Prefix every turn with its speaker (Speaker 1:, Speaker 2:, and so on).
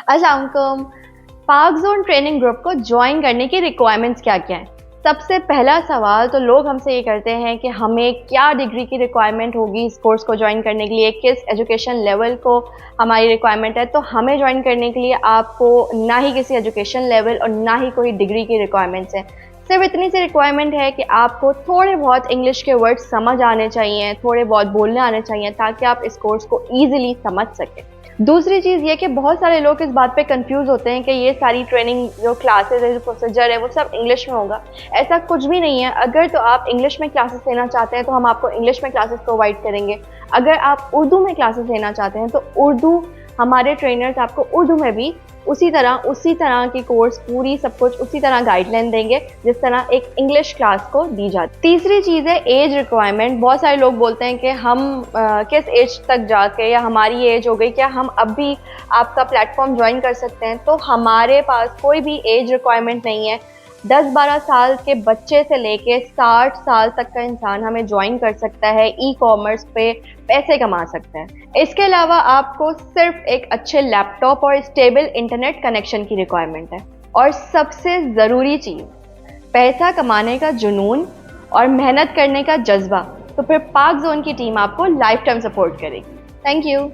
Speaker 1: अस्सलाम वालेकुम। पाक जोन ट्रेनिंग ग्रुप को ज्वाइन करने की रिक्वायरमेंट्स क्या क्या हैं? सबसे पहला सवाल तो लोग हमसे ये करते हैं कि हमें क्या डिग्री की रिक्वायरमेंट होगी इस कोर्स को ज्वाइन करने के लिए, किस एजुकेशन लेवल को हमारी रिक्वायरमेंट है। तो हमें ज्वाइन करने के लिए आपको ना ही किसी एजुकेशन लेवल और ना ही कोई डिग्री की रिक्वायरमेंट्स है। सिर्फ इतनी सी रिक्वायरमेंट है कि आपको थोड़े बहुत इंग्लिश के वर्ड्स समझ आने चाहिए, थोड़े बहुत बोलने आने चाहिए, ताकि आप इस कोर्स को ईजिली समझ सकें। दूसरी चीज़ ये कि बहुत सारे लोग इस बात पे कंफ्यूज होते हैं कि ये सारी ट्रेनिंग जो क्लासेस है, जो प्रोसीजर है, वो सब इंग्लिश में होगा। ऐसा कुछ भी नहीं है। अगर तो आप इंग्लिश में क्लासेस लेना चाहते हैं तो हम आपको इंग्लिश में क्लासेस प्रोवाइड करेंगे। अगर आप उर्दू में क्लासेस लेना चाहते हैं तो उर्दू, हमारे ट्रेनर्स आपको उर्दू में भी उसी तरह की कोर्स, पूरी सब कुछ उसी तरह गाइडलाइन देंगे जिस तरह एक इंग्लिश क्लास को दी जाती है। तीसरी चीज़ है एज रिक्वायरमेंट। बहुत सारे लोग बोलते हैं कि हम किस एज तक जाके, या हमारी एज हो गई, क्या हम अब भी आपका प्लेटफॉर्म ज्वाइन कर सकते हैं? तो हमारे पास कोई भी एज रिक्वायरमेंट नहीं है। 10-12 साल के बच्चे से लेके 60 साल तक का इंसान हमें ज्वाइन कर सकता है, ई कॉमर्स पे पैसे कमा सकते हैं। इसके अलावा आपको सिर्फ एक अच्छे लैपटॉप और स्टेबल इंटरनेट कनेक्शन की रिक्वायरमेंट है। और सबसे ज़रूरी चीज़, पैसा कमाने का जुनून और मेहनत करने का जज्बा। तो फिर पाक जोन की टीम आपको लाइफ टाइम सपोर्ट करेगी। Thank you.